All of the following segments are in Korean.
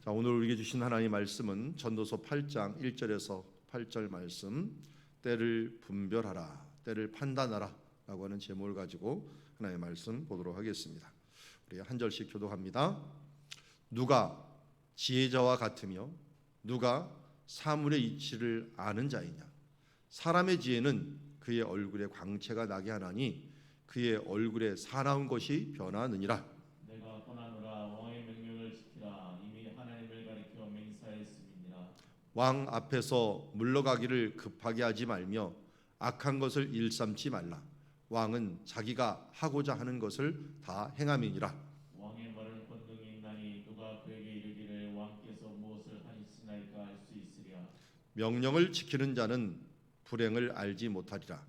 자, 오늘 우리에게 주신 하나님의 말씀은 전도서 8장 1절에서 8절 말씀, 때를 분별하라, 때를 판단하라 라고 하는 제목을 가지고 하나님의 말씀 보도록 하겠습니다. 우리 한 절씩 교독합니다. 누가 지혜자와 같으며 누가 사물의 이치를 아는 자이냐? 사람의 지혜는 그의 얼굴에 광채가 나게 하나니 그의 얼굴에 사나운 것이 변하느니라. 내가 권하노라. 왕의 명령을 지키라. 이미 하나님을 가리켜 맹세하였음이니라. 왕 앞에서 물러가기를 급하게 하지 말며 악한 것을 일삼지 말라. 왕은 자기가 하고자 하는 것을 다 행함이니라. 왕의 말을 권능이 있나니 누가 그에게 이르기를 왕께서 무엇을 하시나이까 할 수 있으랴. 명령을 지키는 자는 불행을 알지 못하리라.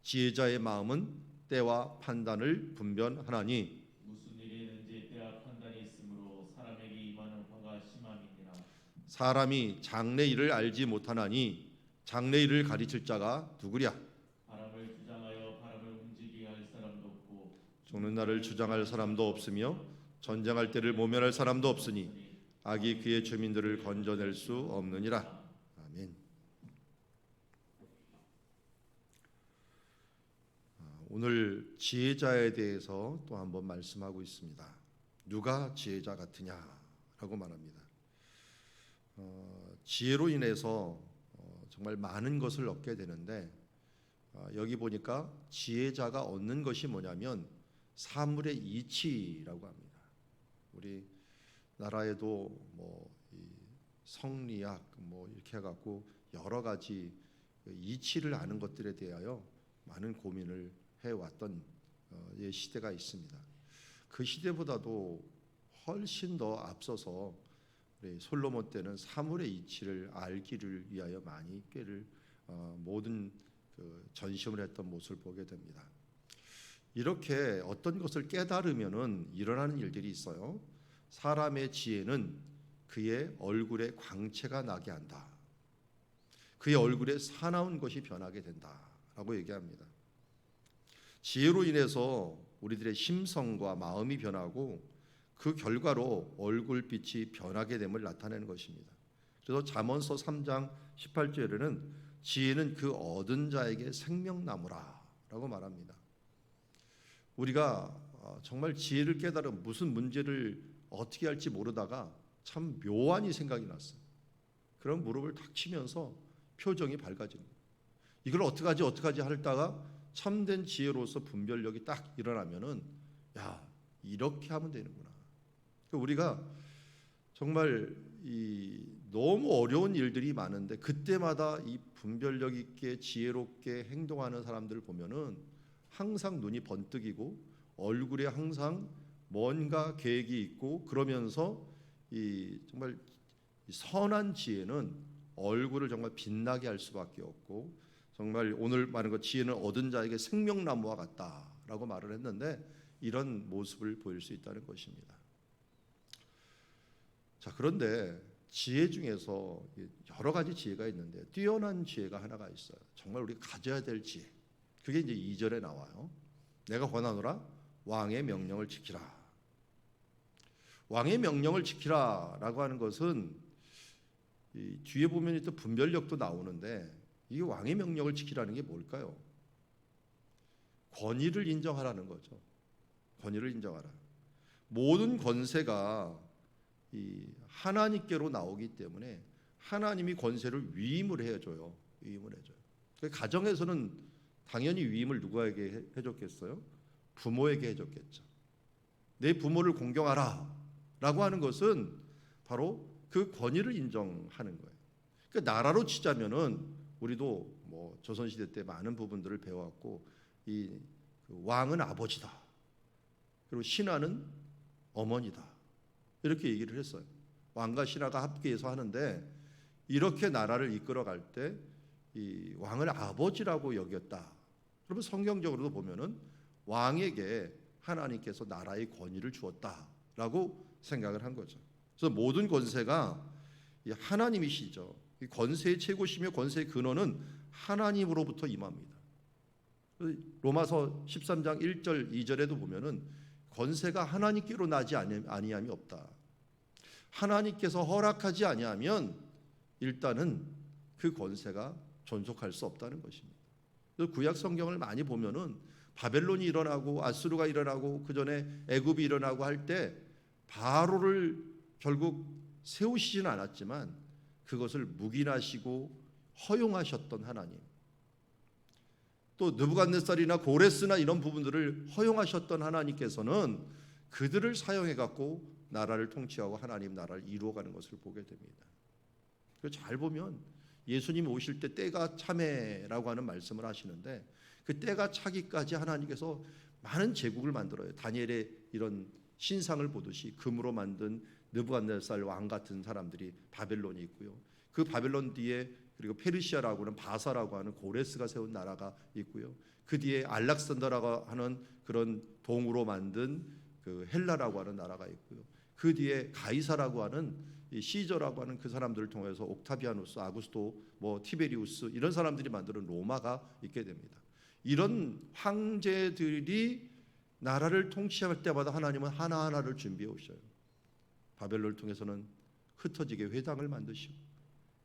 지혜자의 마음은 때와 판단을 분별하나니 무슨 일이 있는지 때와 판단이 있으므로 사람에게 임하는 화가 심함이니라. 사람이 장래일을 알지 못하나니 장래일을 가르칠 자가 누구랴? 바람을 주장하여 바람을 움직이게 할 사람도 없고 죽는 날을 주장할 사람도 없으며 전쟁할 때를 모면할 사람도 없으니 악이 그의 주민들을 건져낼 수 없느니라. 아멘. 오늘 지혜자에 대해서 또 한번 말씀하고 있습니다. 누가 지혜자 같으냐라고 말합니다. 지혜로 인해서 정말 많은 것을 얻게 되는데 여기 보니까 지혜자가 얻는 것이 뭐냐면 사물의 이치라고 합니다. 우리 나라에도 이 성리학 이렇게 해갖고 여러 가지 이치를 아는 것들에 대하여 많은 고민을 해왔던 시대가 있습니다. 그 시대보다도 훨씬 더 앞서서 우리 솔로몬 때는 사물의 이치를 알기를 위하여 많이 꾀를 모든 전심을 했던 모습을 보게 됩니다. 이렇게 어떤 것을 깨달으면은 일어나는 일들이 있어요. 사람의 지혜는 그의 얼굴에 광채가 나게 한다. 그의 얼굴에 사나운 것이 변하게 된다라고 얘기합니다. 지혜로 인해서 우리들의 심성과 마음이 변하고 그 결과로 얼굴빛이 변하게 됨을 나타내는 것입니다. 그래서 잠언서 3장 18절에는 지혜는 그 얻은 자에게 생명나무라라고 말합니다. 우리가 정말 지혜를 깨달아 무슨 문제를 어떻게 할지 모르다가 참 묘한이 생각이 났어요. 그럼 무릎을 탁 치면서 표정이 밝아집니다. 이걸 어떡하지 하다가 참된 지혜로서 분별력이 딱 일어나면은 야, 이렇게 하면 되는구나. 우리가 정말 너무 어려운 일들이 많은데 그때마다 이 분별력 있게 지혜롭게 행동하는 사람들을 보면은 항상 눈이 번뜩이고 얼굴에 항상 뭔가 계획이 있고 그러면서 정말 선한 지혜는 얼굴을 정말 빛나게 할 수밖에 없고 정말 오늘 말한 것 지혜는 얻은 자에게 생명나무와 같다라고 말을 했는데 이런 모습을 보일 수 있다는 것입니다. 자, 그런데 지혜 중에서 여러 가지 지혜가 있는데 뛰어난 지혜가 하나가 있어요. 정말 우리가 가져야 될 지혜. 그게 이제 2절에 나와요. 내가 권하노라 왕의 명령을 지키라. 왕의 명령을 지키라라고 하는 것은 뒤에 보면 또 분별력도 나오는데 이 왕의 명령을 지키라는 게 뭘까요? 권위를 인정하라는 거죠. 권위를 인정하라. 모든 권세가 하나님께로 나오기 때문에 하나님이 권세를 위임을 해줘요. 위임을 해줘요. 가정에서는 당연히 위임을 누구에게 해줬겠어요? 부모에게 해줬겠죠. 내 부모를 공경하라 라고 하는 것은 바로 그 권위를 인정하는 거예요. 그러니까 나라로 치자면은 우리도 조선시대 때 많은 부분들을 배워왔고 그 왕은 아버지다. 그리고 신하는 어머니다. 이렇게 얘기를 했어요. 왕과 신하가 합계해서 하는데 이렇게 나라를 이끌어갈 때 이 왕을 아버지라고 여겼다. 그러면 성경적으로도 보면은 왕에게 하나님께서 나라의 권위를 주었다라고 생각을 한 거죠. 그래서 모든 권세가 하나님이시죠. 권세의 최고시며 권세의 근원은 하나님으로부터 임합니다. 로마서 13장 1절 2절에도 보면은 권세가 하나님께로 나지 아니함이 없다. 하나님께서 허락하지 아니하면 일단은 그 권세가 존속할 수 없다는 것입니다. 그래서 구약 성경을 많이 보면은 바벨론이 일어나고 아수르가 일어나고 그 전에 애굽이 일어나고 할 때 바로를 결국 세우시지는 않았지만 그것을 묵인하시고 허용하셨던 하나님, 또 느부갓네살이나 고레스나 이런 부분들을 허용하셨던 하나님께서는 그들을 사용해 갖고 나라를 통치하고 하나님 나라를 이루어가는 것을 보게 됩니다. 잘 보면 예수님 오실 때 때가 차매라고 하는 말씀을 하시는데 그 때가 차기까지 하나님께서 많은 제국을 만들어요. 다니엘의 이런 신상을 보듯이 금으로 만든 느부갓네살 왕 같은 사람들이 바벨론이 있고요. 그 바벨론 뒤에 그리고 페르시아라고 하는 바사라고 하는 고레스가 세운 나라가 있고요. 그 뒤에 알렉산더라고 하는 그런 동으로 만든 그 헬라라고 하는 나라가 있고요. 그 뒤에 가이사라고 하는 이 시저라고 하는 그 사람들을 통해서 옥타비아누스, 아구스토, 티베리우스 이런 사람들이 만드는 로마가 있게 됩니다. 이런 황제들이 나라를 통치할 때마다 하나님은 하나하나를 준비해 오셔요. 바벨론을 통해서는 흩어지게 회당을 만드시고,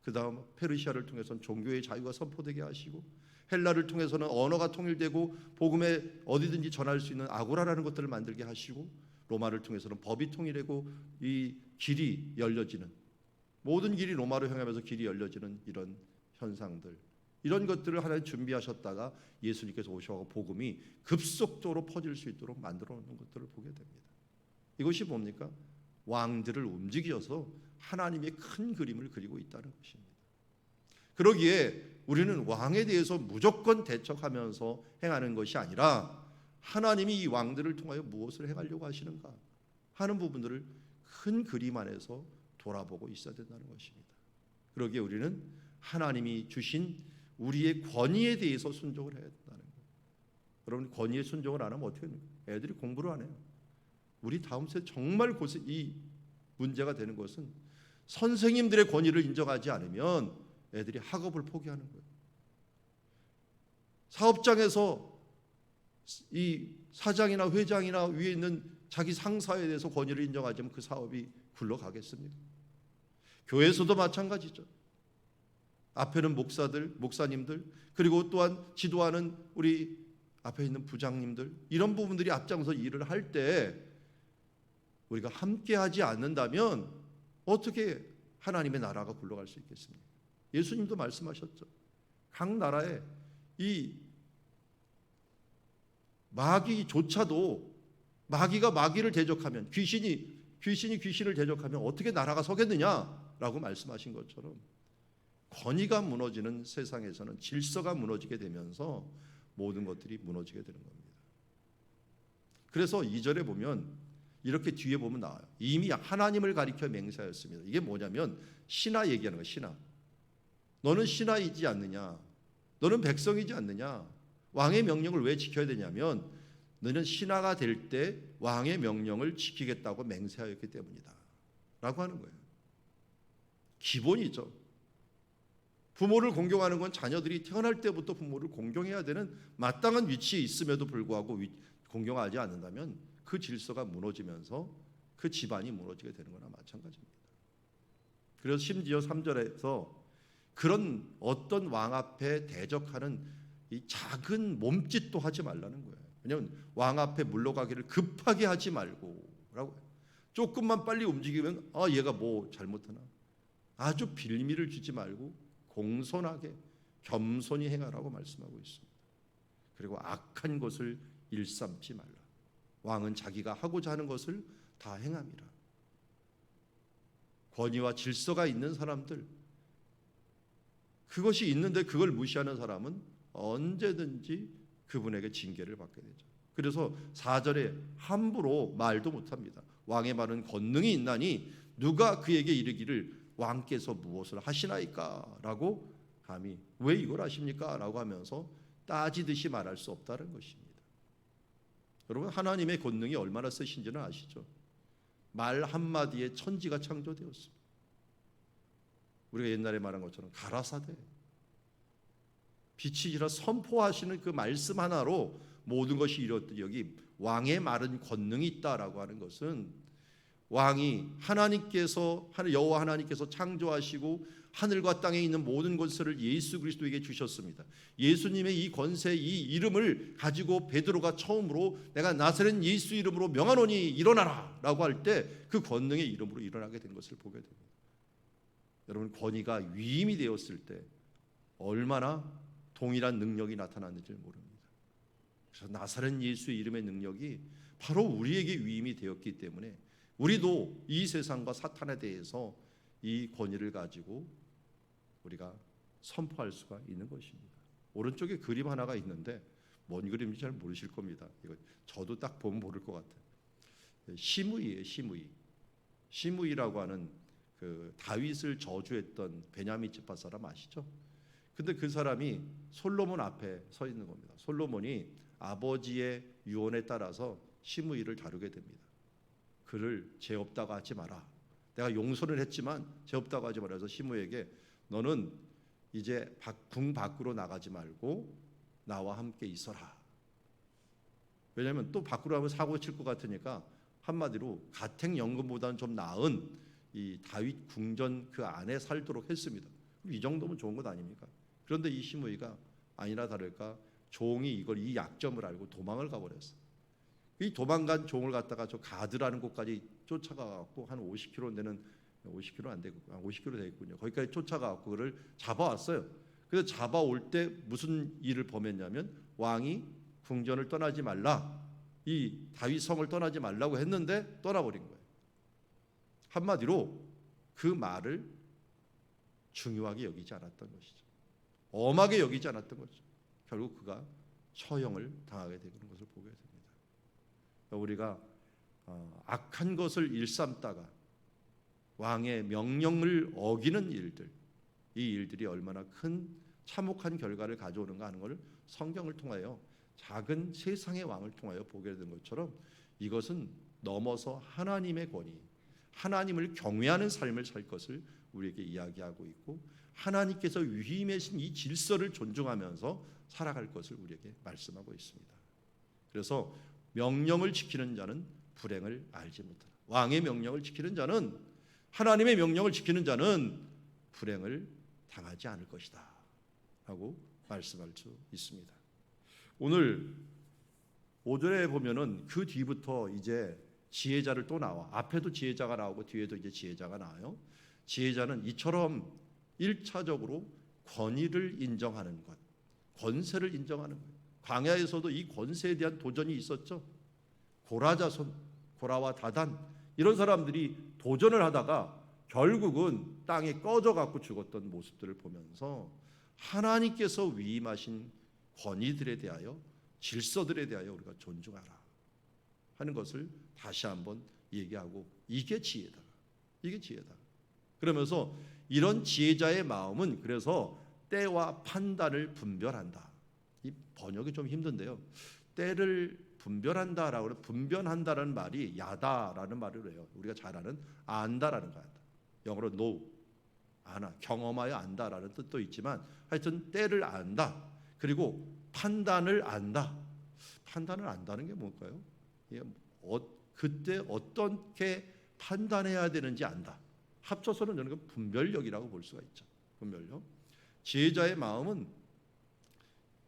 그 다음 페르시아를 통해서는 종교의 자유가 선포되게 하시고, 헬라를 통해서는 언어가 통일되고 복음에 어디든지 전할 수 있는 아고라라는 것들을 만들게 하시고, 로마를 통해서는 법이 통일되고 이 길이 열려지는, 모든 길이 로마로 향하면서 길이 열려지는 이런 현상들, 이런 것들을 하나님 준비하셨다가 예수님께서 오셔서 복음이 급속도로 퍼질 수 있도록 만들어 놓는 것들을 보게 됩니다. 이것이 뭡니까? 왕들을 움직여서 하나님의 큰 그림을 그리고 있다는 것입니다. 그러기에 우리는 왕에 대해서 무조건 대척하면서 행하는 것이 아니라 하나님이 이 왕들을 통하여 무엇을 행하려고 하시는가 하는 부분들을 큰 그림 안에서 돌아보고 있어야 된다는 것입니다. 그러기에 우리는 하나님이 주신 우리의 권위에 대해서 순종을 해야 된다는 거예요. 여러분, 권위에 순종을 안 하면 어떻게 해요? 애들이 공부를 안 해요. 우리 다음 세대 정말 이 문제가 되는 것은 선생님들의 권위를 인정하지 않으면 애들이 학업을 포기하는 거예요. 사업장에서 이 사장이나 회장이나 위에 있는 자기 상사에 대해서 권위를 인정하자면 그 사업이 굴러가겠습니까? 교회에서도 마찬가지죠. 앞에는 목사들, 목사님들, 그리고 또한 지도하는 우리 앞에 있는 부장님들, 이런 부분들이 앞장서 일을 할 때 우리가 함께 하지 않는다면 어떻게 하나님의 나라가 굴러갈 수 있겠습니까? 예수님도 말씀하셨죠. 각 나라에 이 마귀조차도 마귀가 마귀를 대적하면, 귀신이 귀신을 대적하면 어떻게 나라가 서겠느냐라고 말씀하신 것처럼 권위가 무너지는 세상에서는 질서가 무너지게 되면서 모든 것들이 무너지게 되는 겁니다. 그래서 2절에 보면 이렇게 뒤에 보면 나와요. 이미 하나님을 가리켜 맹세하였습니다. 이게 뭐냐면 신하 얘기하는 거예요. 신하. 너는 신하이지 않느냐? 너는 백성이지 않느냐? 왕의 명령을 왜 지켜야 되냐면 너는 신하가 될 때 왕의 명령을 지키겠다고 맹세하였기 때문이다 라고 하는 거예요. 기본이죠. 부모를 공경하는 건 자녀들이 태어날 때부터 부모를 공경해야 되는 마땅한 위치에 있음에도 불구하고 공경하지 않는다면 그 질서가 무너지면서 그 집안이 무너지게 되는 거나 마찬가지입니다. 그래서 심지어 3절에서 그런 어떤 왕 앞에 대적하는 이 작은 몸짓도 하지 말라는 거예요. 왜냐하면 왕 앞에 물러가기를 급하게 하지 말고 라고 해요. 조금만 빨리 움직이면 얘가 뭐 잘못하나, 아주 빌미를 주지 말고 공손하게 겸손히 행하라고 말씀하고 있습니다. 그리고 악한 것을 일삼지 말라. 왕은 자기가 하고자 하는 것을 다 행함이라. 권위와 질서가 있는 사람들, 그것이 있는데 그걸 무시하는 사람은 언제든지 그분에게 징계를 받게 되죠. 그래서 4절에 함부로 말도 못합니다. 왕의 말은 권능이 있나니 누가 그에게 이르기를 왕께서 무엇을 하시나이까? 라고 감히 왜 이걸 하십니까? 라고 하면서 따지듯이 말할 수 없다는 것입니다. 여러분, 하나님의 권능이 얼마나 세신지는 아시죠? 말 한마디에 천지가 창조되었습니다. 우리가 옛날에 말한 것처럼 가라사대, 빛이시라 선포하시는 그 말씀 하나로 모든 것이 이뤘듯이 여기 왕의 말은 권능이 있다라고 하는 것은 왕이 하나님께서 여호와 하나님께서 창조하시고 하늘과 땅에 있는 모든 권세를 예수 그리스도에게 주셨습니다. 예수님의 이 권세, 이 이름을 가지고 베드로가 처음으로 내가 나사렛 예수 이름으로 명하노니 일어나라 라고 할 때 그 권능의 이름으로 일어나게 된 것을 보게 됩니다. 여러분, 권위가 위임이 되었을 때 얼마나 동일한 능력이 나타났는지 모릅니다. 그래서 나사렛 예수의 이름의 능력이 바로 우리에게 위임이 되었기 때문에 우리도 이 세상과 사탄에 대해서 이 권위를 가지고 우리가 선포할 수가 있는 것입니다. 오른쪽에 그림 하나가 있는데 뭔 그림인지 잘 모르실 겁니다. 이거 저도 딱 보면 모를 것 같아요. 시므이예요. 시므이라고 하는 그 다윗을 저주했던 베냐민 지파 사람 아시죠? 근데 그 사람이 솔로몬 앞에 서 있는 겁니다. 솔로몬이 아버지의 유언에 따라서 시므이를 다루게 됩니다. 그를 죄 없다고 하지 마라. 내가 용서를 했지만 죄 없다고 하지 마라. 그래서 시므이에게 너는 이제 궁 밖으로 나가지 말고 나와 함께 있어라. 왜냐하면 또 밖으로 하면 사고 칠 것 같으니까 한마디로 가택연금보다는 좀 나은 이 다윗 궁전 그 안에 살도록 했습니다. 이 정도면 좋은 것 아닙니까? 그런데 이 시므이가 아니나 다를까 종이 이 약점을 알고 도망을 가버렸어요. 이 도망간 종을 갖다가 저 가드라는 곳까지 쫓아가갖고 한 50km 되는 50km 안 되고 50km 되겠군요. 거기까지 쫓아가갖고 그를 잡아왔어요. 그래서 잡아올 때 무슨 일을 범했냐면 왕이 궁전을 떠나지 말라, 이 다윗 성을 떠나지 말라고 했는데 떠나버린 거예요. 한마디로 그 말을 중요하게 여기지 않았던 것이죠. 엄하게 여기지 않았던 거죠. 결국 그가 처형을 당하게 되는 것을 보게 됩니다. 우리가 악한 것을 일삼다가 왕의 명령을 어기는 일들, 이 일들이 얼마나 큰 참혹한 결과를 가져오는가 하는 것을 성경을 통하여 작은 세상의 왕을 통하여 보게 된 것처럼 이것은 넘어서 하나님의 권위, 하나님을 경외하는 삶을 살 것을 우리에게 이야기하고 있고 하나님께서 위임하신 이 질서를 존중하면서 살아갈 것을 우리에게 말씀하고 있습니다. 그래서 명령을 지키는 자는 불행을 알지 못하라. 왕의 명령을 지키는 자는, 하나님의 명령을 지키는 자는 불행을 당하지 않을 것이다 하고 말씀할 수 있습니다. 오늘 5절에 보면은 그 뒤부터 이제 지혜자를 또 나와. 앞에도 지혜자가 나오고 뒤에도 이제 지혜자가 나와요. 지혜자는 이처럼 1차적으로 권위를 인정하는 것, 권세를 인정하는 것. 광야에서도 이 권세에 대한 도전이 있었죠. 고라자손, 고라와 다단 이런 사람들이 도전을 하다가 결국은 땅에 꺼져 갖고 죽었던 모습들을 보면서 하나님께서 위임하신 권위들에 대하여, 질서들에 대하여 우리가 존중하라 하는 것을 다시 한번 얘기하고, 이게 지혜다. 이게 지혜다. 그러면서 이런 지혜자의 마음은 그래서 때와 판단을 분별한다. 이 번역이 좀 힘든데요. 때를 분별한다라고, 분별한다라는 말이 야다라는 말을 해요. 우리가 잘 아는 안다라는 거야. 영어로 know, 아나, 경험하여 안다라는 뜻도 있지만 하여튼 때를 안다. 그리고 판단을 안다. 판단을 안다는 게 뭘까요? 그때 어떻게 판단해야 되는지 안다. 합쳐서는 저는 그 분별력이라고 볼 수가 있죠. 분별력. 지혜자의 마음은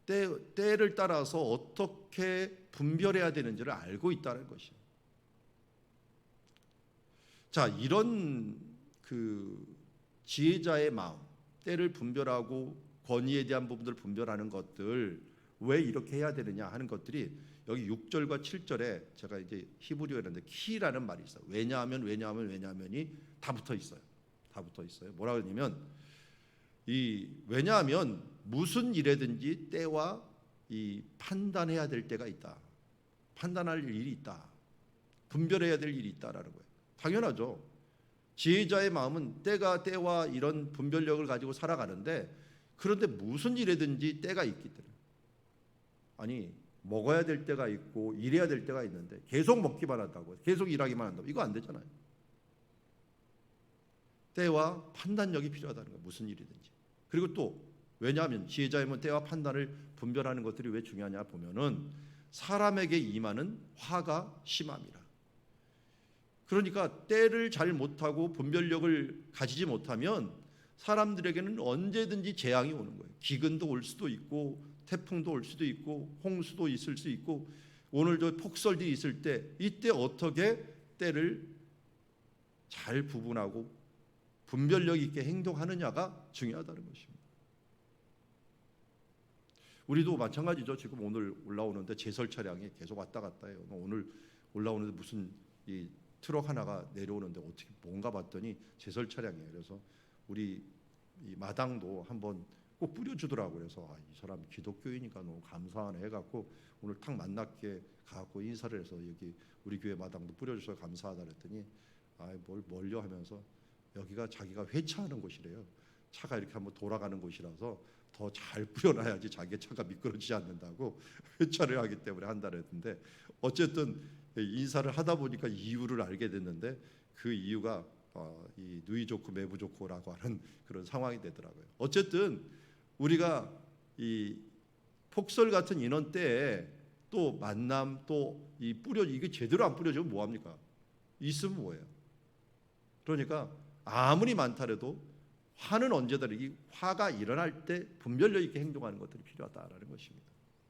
때를 따라서 어떻게 분별해야 되는지를 알고 있다는 것이에요. 자, 이런 그 지혜자의 마음, 때를 분별하고 권위에 대한 부분들을 분별하는 것들, 왜 이렇게 해야 되느냐 하는 것들이 여기 6절과 7절에 제가 이제 히브리어였는데 키라는 말이 있어요. 왜냐하면이 다 붙어 있어요. 다 붙어 있어요. 뭐라 그러냐면 왜냐하면 무슨 일에든지 때와 이 판단해야 될 때가 있다. 판단할 일이 있다. 분별해야 될 일이 있다라는 거예요. 당연하죠. 지혜자의 마음은 때와 이런 분별력을 가지고 살아가는데, 그런데 무슨 일에든지 때가 있기 때문에, 아니 먹어야 될 때가 있고 일해야 될 때가 있는데 계속 먹기만 한다고, 계속 일하기만 한다고, 이거 안 되잖아요. 때와 판단력이 필요하다는 거예요. 무슨 일이든지. 그리고 또 왜냐하면 지혜자이면 때와 판단을 분별하는 것들이 왜 중요하냐 보면은 사람에게 임하는 화가 심함이라. 그러니까 때를 잘 못하고 분별력을 가지지 못하면 사람들에게는 언제든지 재앙이 오는 거예요. 기근도 올 수도 있고 태풍도 올 수도 있고 홍수도 있을 수 있고 오늘도 폭설이 있을 때 이때 어떻게 때를 잘 구분하고 분별력 있게 행동하느냐가 중요하다는 것입니다. 우리도 마찬가지죠. 지금 오늘 올라오는데 제설 차량이 계속 왔다 갔다 해요. 오늘 올라오는데 무슨 이 트럭 하나가 내려오는데 어떻게 뭔가 봤더니 제설 차량이에요. 그래서 우리 이 마당도 한번 꼭 뿌려주더라고요. 그래서 이 사람 기독교이니까 너무 감사하네 해갖고 오늘 탁 만났게 가고 인사를 해서 여기 우리 교회 마당도 뿌려줘서 감사하다 그랬더니 뭘 멀려 하면서 여기가 자기가 회차하는 곳이래요. 차가 이렇게 한번 돌아가는 곳이라서 더 잘 뿌려놔야지 자기 차가 미끄러지지 않는다고 회차를 하기 때문에 한다 그랬는데 어쨌든 인사를 하다 보니까 이유를 알게 됐는데 그 이유가 이 누이 좋고 매부 좋고라고 하는 그런 상황이 되더라고요. 어쨌든 우리가 이 폭설 같은 인원 때에 또 만남 또 이 이게 제대로 안 뿌려지면 뭐 합니까? 있으면 뭐예요? 그러니까 아무리 많다래도 화는 언제든 이 화가 일어날 때 분별력 있게 행동하는 것들이 필요하다라는 것입니다.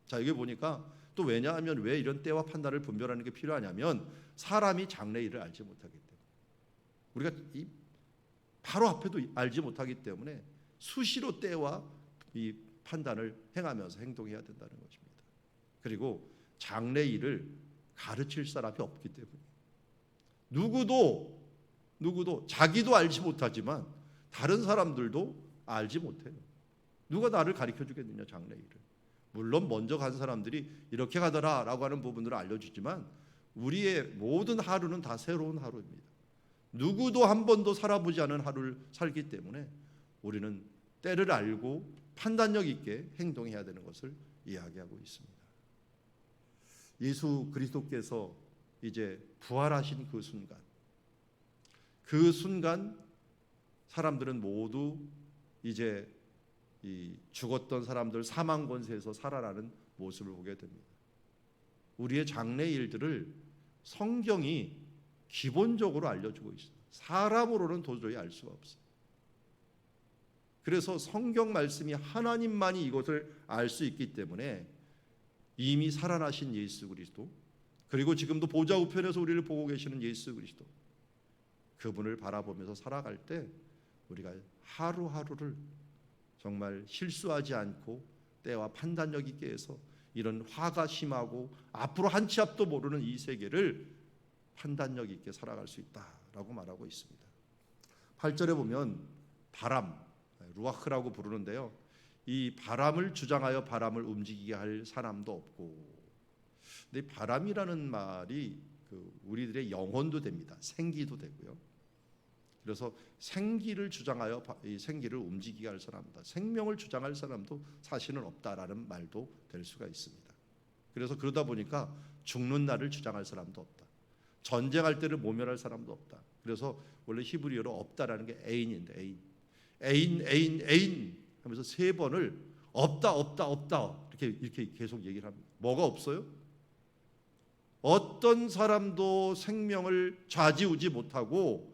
자, 여기 보니까 또 왜냐하면 왜 이런 때와 판단을 분별하는 게 필요하냐면 사람이 장래일을 알지 못하기 때문에 우리가 이 바로 앞에도 알지 못하기 때문에 수시로 때와 이 판단을 행하면서 행동해야 된다는 것입니다. 그리고 장래일을 가르칠 사람이 없기 때문에 누구도 자기도 알지 못하지만 다른 사람들도 알지 못해요. 누가 나를 가르쳐 주겠느냐 장래일을. 물론 먼저 간 사람들이 이렇게 가더라라고 하는 부분들을 알려주지만 우리의 모든 하루는 다 새로운 하루입니다. 누구도 한 번도 살아보지 않은 하루를 살기 때문에 우리는 때를 알고 판단력 있게 행동해야 되는 것을 이야기하고 있습니다. 예수 그리스도께서 이제 부활하신 그 순간 사람들은 모두 이제 이 죽었던 사람들 사망 권세에서 살아나는 모습을 보게 됩니다. 우리의 장래 일들을 성경이 기본적으로 알려주고 있어요. 사람으로는 도저히 알 수가 없어요. 그래서 성경 말씀이 하나님만이 이것을 알 수 있기 때문에 이미 살아나신 예수 그리스도 그리고 지금도 보좌 우편에서 우리를 보고 계시는 예수 그리스도 그분을 바라보면서 살아갈 때 우리가 하루하루를 정말 실수하지 않고 때와 판단력 있게 해서 이런 화가 심하고 앞으로 한 치 앞도 모르는 이 세계를 판단력 있게 살아갈 수 있다라고 말하고 있습니다. 8절에 보면 바람, 루아흐라고 부르는데요. 이 바람을 주장하여 바람을 움직이게 할 사람도 없고 근데 바람이라는 말이 우리들의 영혼도 됩니다. 생기도 되고요. 그래서 생기를 주장하여 이 생기를 움직이게 할 사람이다. 생명을 주장할 사람도 사실은 없다라는 말도 될 수가 있습니다. 그래서 그러다 보니까 죽는 날을 주장할 사람도 없다. 전쟁할 때를 모면할 사람도 없다. 그래서 원래 히브리어로 없다라는 게 애인인데 애인 하면서 세 번을 없다 이렇게 계속 얘기를 합니다. 뭐가 없어요? 어떤 사람도 생명을 좌지우지 못하고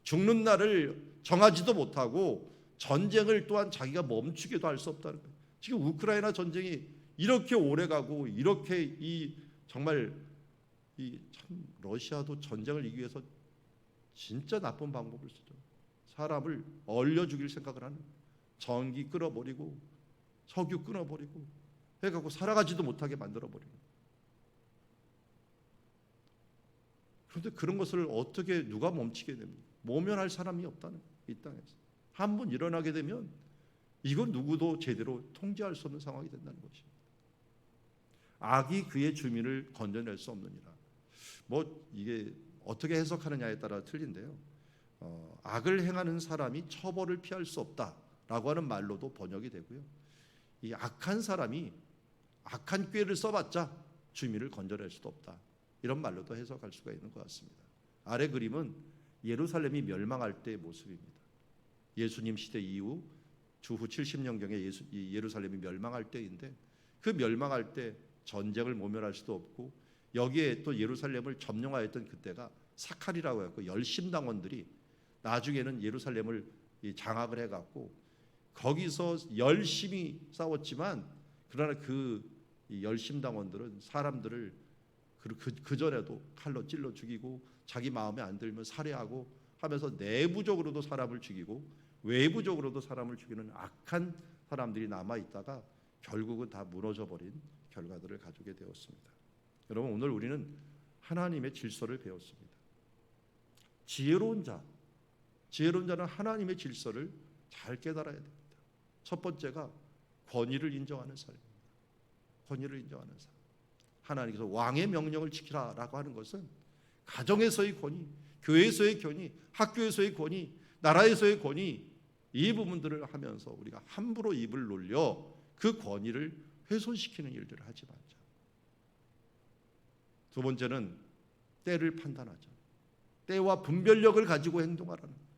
죽는 날을 정하지도 못하고 전쟁을 또한 자기가 멈추게도 할 수 없다는 거예요. 지금 우크라이나 전쟁이 이렇게 오래가고 이렇게 정말 참 러시아도 전쟁을 이기기 위해서 진짜 나쁜 방법을 쓰죠. 사람을 얼려 죽일 생각을 하는 전기 끊어버리고 석유 끊어버리고 해갖고 살아가지도 못하게 만들어버리는. 그런데 그런 것을 어떻게 누가 멈추게 됩니까? 모면할 사람이 없다는 이 땅에서. 한번 일어나게 되면 이건 누구도 제대로 통제할 수 없는 상황이 된다는 것입니다. 악이 그의 주민을 건져낼 수 없느니라. 뭐 이게 어떻게 해석하느냐에 따라 틀린데요. 악을 행하는 사람이 처벌을 피할 수 없다라고 하는 말로도 번역이 되고요. 이 악한 사람이 악한 꾀를 써봤자 주민을 건져낼 수도 없다. 이런 말로도 해석할 수가 있는 것 같습니다. 아래 그림은 예루살렘이 멸망할 때의 모습입니다. 예수님 시대 이후 주후 70년경에 예루살렘이 멸망할 때인데 그 멸망할 때 전쟁을 모면할 수도 없고 여기에 또 예루살렘을 점령하였던 그때가 사칼이라고 했고 열심당원들이 나중에는 예루살렘을 장악을 해갖고 거기서 열심히 싸웠지만 그러나 그 열심당원들은 사람들을 그 전에도 칼로 찔러 죽이고 자기 마음에 안 들면 살해하고 하면서 내부적으로도 사람을 죽이고 외부적으로도 사람을 죽이는 악한 사람들이 남아 있다가 결국은 다 무너져 버린 결과들을 가지게 되었습니다. 여러분, 오늘 우리는 하나님의 질서를 배웠습니다. 지혜로운 자는 하나님의 질서를 잘 깨달아야 됩니다. 첫 번째가 권위를 인정하는 삶입니다. 권위를 인정하는 삶. 하나님께서 왕의 명령을 지키라라고 하는 것은 가정에서의 권위, 교회에서의 권위, 학교에서의 권위, 나라에서의 권위, 이 부분들을 하면서 우리가 함부로 입을 놀려 그 권위를 훼손시키는 일들을 하지 말자. 두 번째는 때를 판단하자. 때와 분별력을 가지고 행동하라는 거예요.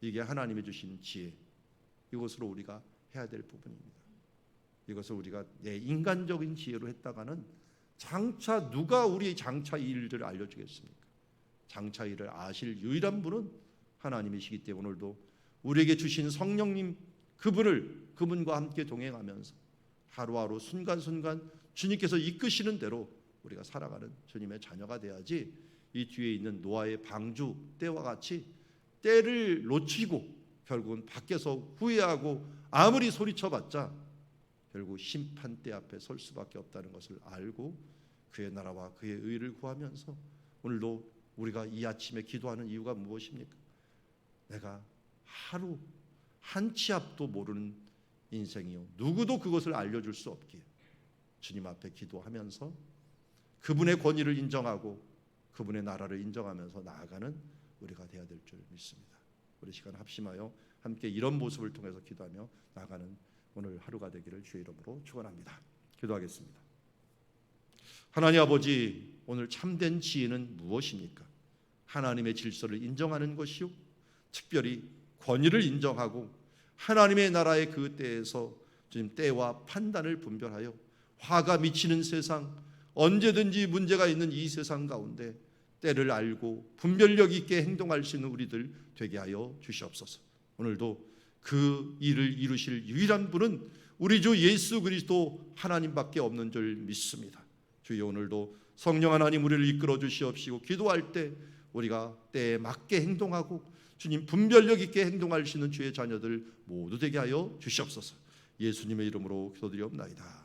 이게 하나님이 주신 지혜, 이것으로 우리가 해야 될 부분입니다. 이것을 우리가 내 인간적인 지혜로 했다가는 장차 누가 우리 장차 일들을 알려주겠습니까? 장차 일을 아실 유일한 분은 하나님이시기 때문에 오늘도 우리에게 주신 성령님 그분과 함께 동행하면서 하루하루 순간순간 주님께서 이끄시는 대로 우리가 살아가는 주님의 자녀가 돼야지 이 뒤에 있는 노아의 방주 때와 같이 때를 놓치고 결국은 밖에서 후회하고 아무리 소리쳐봤자 결국 심판대 앞에 설 수밖에 없다는 것을 알고 그의 나라와 그의 의를 구하면서 오늘도 우리가 이 아침에 기도하는 이유가 무엇입니까? 내가 하루 한 치 앞도 모르는 인생이요, 누구도 그것을 알려줄 수 없기에 주님 앞에 기도하면서 그분의 권위를 인정하고 그분의 나라를 인정하면서 나아가는 우리가 되어야 될 줄 믿습니다. 우리 시간 합심하여 함께 이런 모습을 통해서 기도하며 나아가는 오늘 하루가 되기를 주의 이름으로 축원합니다. 기도하겠습니다. 하나님 아버지, 오늘 참된 지혜는 무엇입니까? 하나님의 질서를 인정하는 것이요, 특별히 권위를 인정하고 하나님의 나라의 그 때에서 주님 때와 판단을 분별하여 화가 미치는 세상, 언제든지 문제가 있는 이 세상 가운데 때를 알고 분별력 있게 행동할 수 있는 우리들 되게 하여 주시옵소서. 오늘도 그 일을 이루실 유일한 분은 우리 주 예수 그리스도 하나님밖에 없는 줄 믿습니다. 주여, 오늘도 성령 하나님 우리를 이끌어 주시옵시고 기도할 때 우리가 때에 맞게 행동하고 주님 분별력 있게 행동할 수 있는 주의 자녀들 모두 되게 하여 주시옵소서. 예수님의 이름으로 기도드리옵나이다.